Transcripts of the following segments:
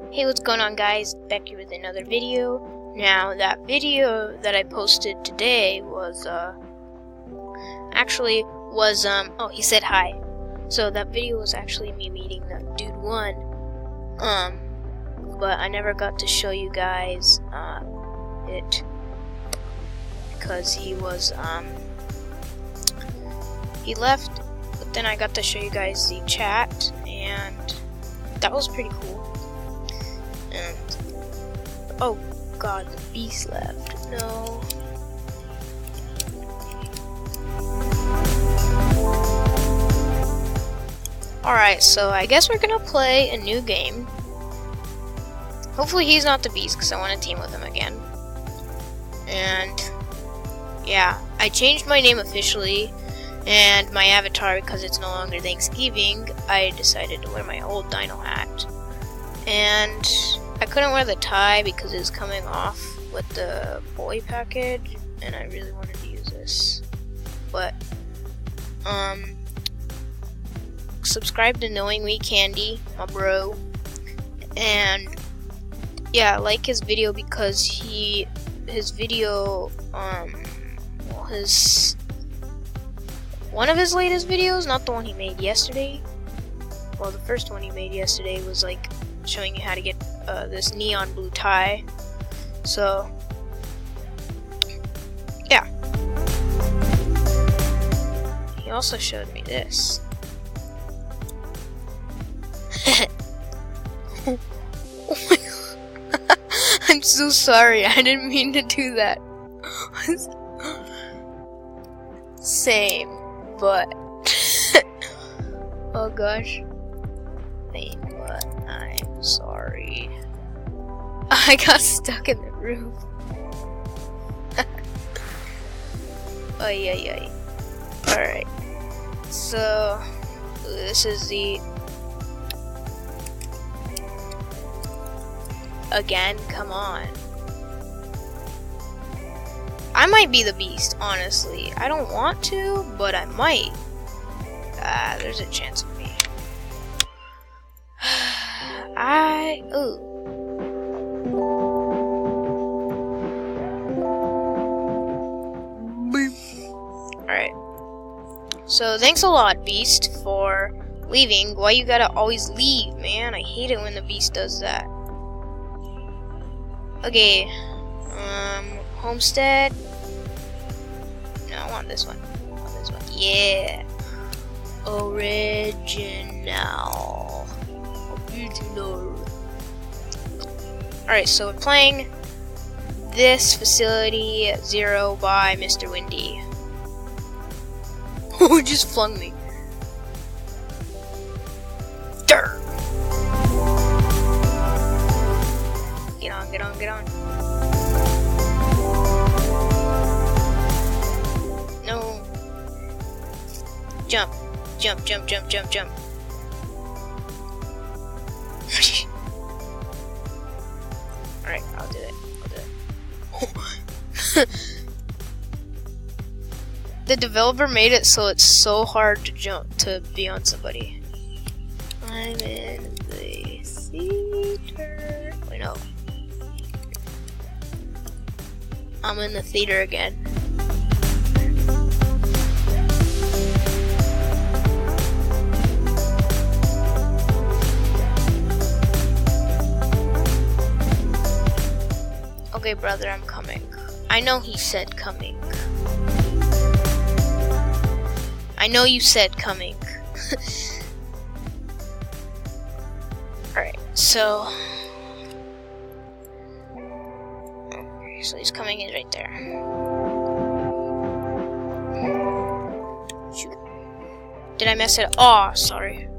Hey, what's going on, guys? Back here with another video. Now, that video that I posted today was, oh, he said hi. So that video was actually me meeting the dude one. But I never got to show you guys, it. Because he was, he left, but then I got to show you guys the chat, and that was pretty cool. And oh god, the beast left. No. Alright, so I guess we're gonna play a new game. Hopefully he's not the beast, because I want to team with him again. And yeah, I changed my name officially, and my avatar, because it's no longer Thanksgiving, I decided to wear my old dino hat. And I couldn't wear the tie because it was coming off with the boy package, and I really wanted to use this. But, subscribe to Knowingweecandy, my bro. And, yeah, like his video because his video, one of his latest videos, not the one he made yesterday. Well, the first one he made yesterday was like showing you how to get this neon blue tie. So yeah, he also showed me this. Oh my god. I'm so sorry, I didn't mean to do that. Same, but oh gosh. Wait, what? I'm sorry. I got stuck in the roof. Ay. Alright. So, this is the... Again, come on. I might be the beast, honestly. I don't want to, but I might. There's a chance of me. Alright. So, thanks a lot, Beast, for leaving. Why you gotta always leave, man? I hate it when the Beast does that. Okay. Homestead. No, I want this one. I want this one. Yeah. Original. Alright, so we're playing this Facility 0 by Mr. Windy. Oh, just flung me. Durr. Get on. No. Jump. Alright, I'll do it. The developer made it so it's so hard to jump to be on somebody. I'm in the theater. Wait, no. I'm in the theater again. Okay, brother, I'm coming. I know he said coming. I know you said coming. Alright, so... Okay, so he's coming in right there. Shoot. Did I mess it up? Oh, sorry.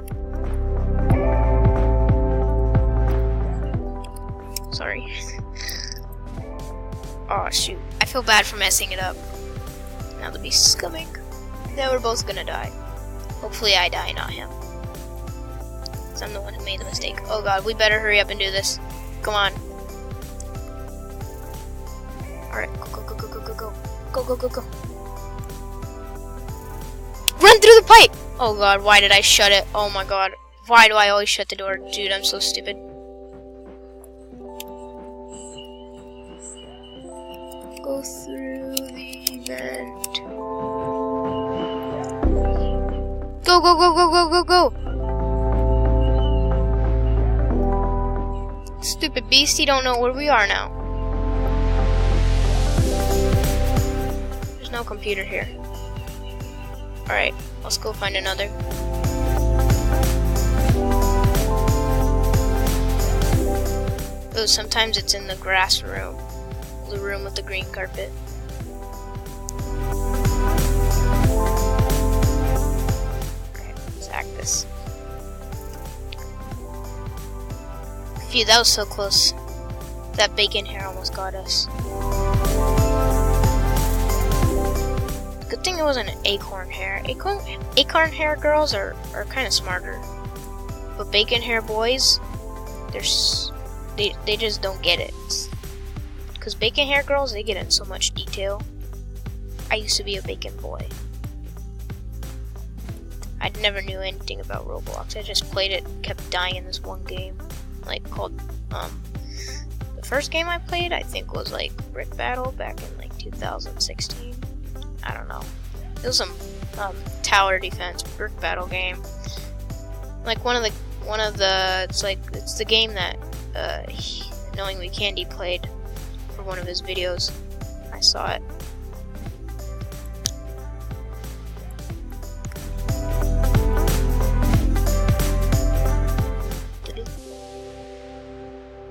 Sorry. Oh shoot, I feel bad for messing it up. Now the beast is coming. Now we're both gonna die. Hopefully I die, not him. Because I'm the one who made the mistake. Oh god, we better hurry up and do this. Come on. Alright, go. Run through the pipe! Oh god, why did I shut it? Oh my god. Why do I always shut the door? Dude, I'm so stupid. Go through the vent. Go, go, go, go, go, go, go! Stupid beast, you don't know where we are now. There's no computer here. Alright, let's go find another. Oh, sometimes it's in the grass room. The room with the green carpet. Alright, let's hack this. Phew, that was so close. That bacon hair almost got us. Good thing it wasn't an acorn hair. Acorn hair girls are kind of smarter. But bacon hair boys, they just don't get it. Because bacon hair girls, they get in so much detail. I used to be a bacon boy. I never knew anything about Roblox. I just played it, kept dying in this one game. Like called, the first game I played, I think was like Brick Battle back in like 2016. I don't know. It was some tower defense brick battle game. Like one of the it's the game that knowingweecandy played for one of his videos. I saw it.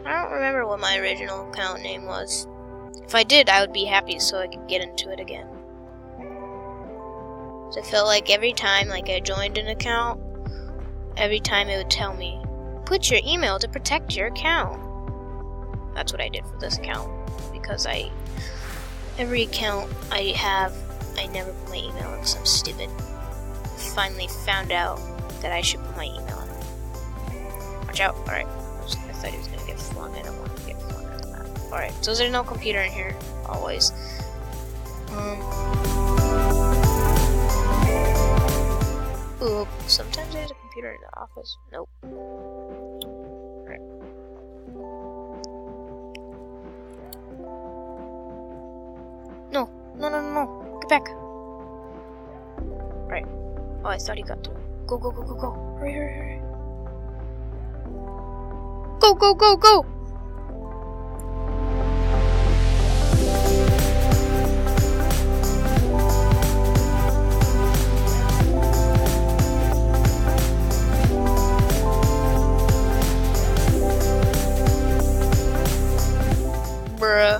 I don't remember what my original account name was. If I did, I would be happy so I could get into it again. So I felt like every time I joined an account, every time it would tell me, put your email to protect your account. That's what I did for this account. Because every account I have, I never put my email in because I'm stupid. Finally found out that I should put my email in. Watch out. Alright. I thought he was going to get flung. I don't want to get flung out of that. Alright. So there's no computer in here. Always. Ooh, sometimes there's a computer in the office. Nope. Alright. No. No, no, no, no. Get back. Right. Oh, I thought he got to. Go, go, go, go, go. Hurry, hurry, hurry. Go, go, go, go! Bruh.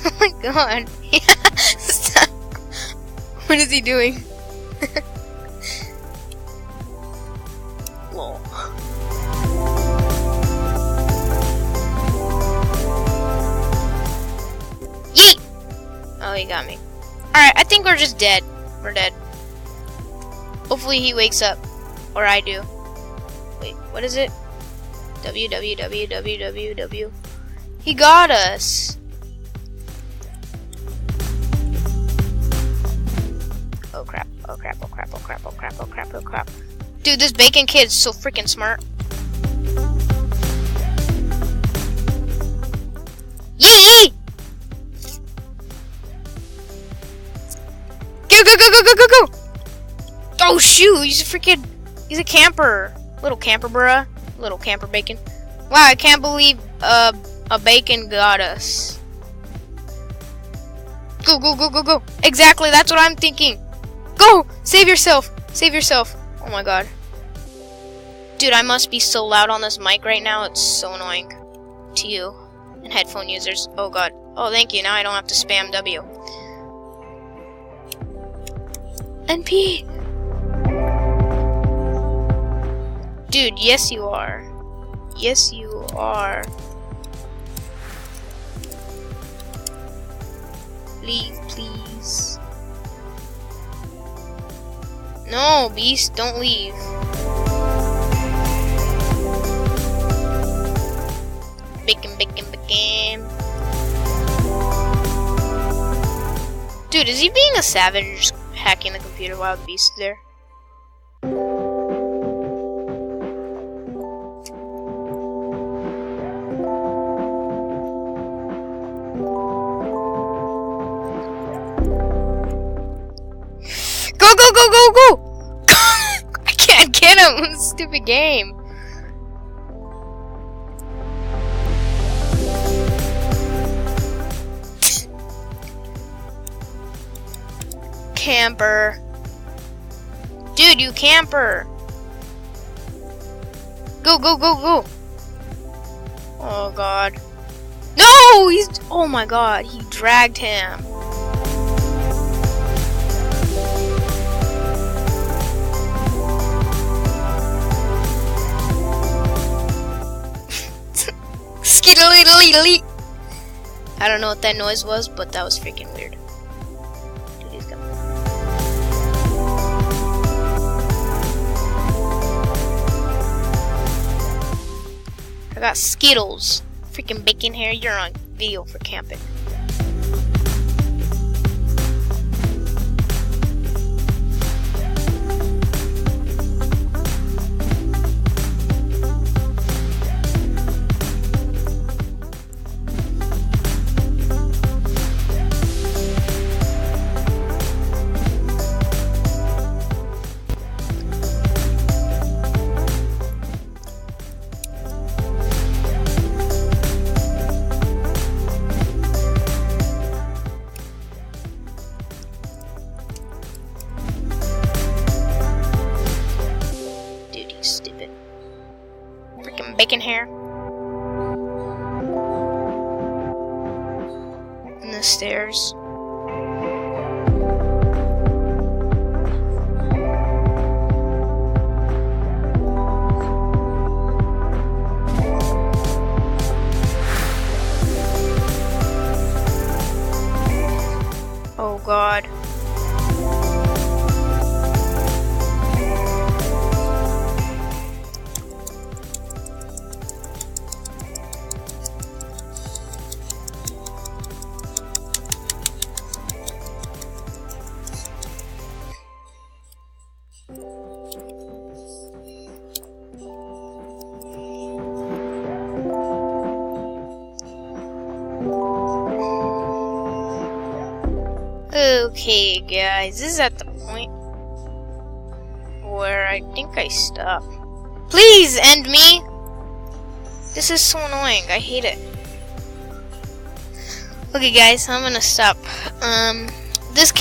Oh my god. Yeah. Stop. What is he doing? Lol. Yeet! Oh, he got me. Alright, I think we're just dead. We're dead. Hopefully he wakes up. Or I do. Wait, what is it? www. He got us. Oh crap, oh crap, oh crap, oh crap, oh crap, oh crap, oh crap. Dude, this bacon kid's so freaking smart. Yee! Go, go, go, go, go, go, go! Oh shoot, he's a camper. Little camper, bruh. Little camper bacon. Wow, I can't believe a bacon got us. Go, go, go, go, go. Exactly, that's what I'm thinking. Go! Save yourself! Save yourself. Oh my god. Dude, I must be so loud on this mic right now. It's so annoying. To you. And headphone users. Oh god. Oh, thank you. Now I don't have to spam W. NP! Dude, yes you are. Yes you are. Leave, please. No, beast, don't leave. Bacon, bacon, bacon. Dude, is he being a savage or just hacking the computer while the beast is there? game. Camper. Dude, you camper. Go, go, go, go. Oh, God. No! He's... Oh, my God. He dragged him. Skiddly-lee-lee. I don't know what that noise was, but that was freaking weird. Dude, he's coming. I got Skittles. Freaking bacon hair, you're on video for camping. Stupid. Freaking bacon hair. And the stairs. Oh, God. Okay, guys, this is at the point where I think I stop. Please end me! This is so annoying. I hate it. Okay, guys, I'm gonna stop. This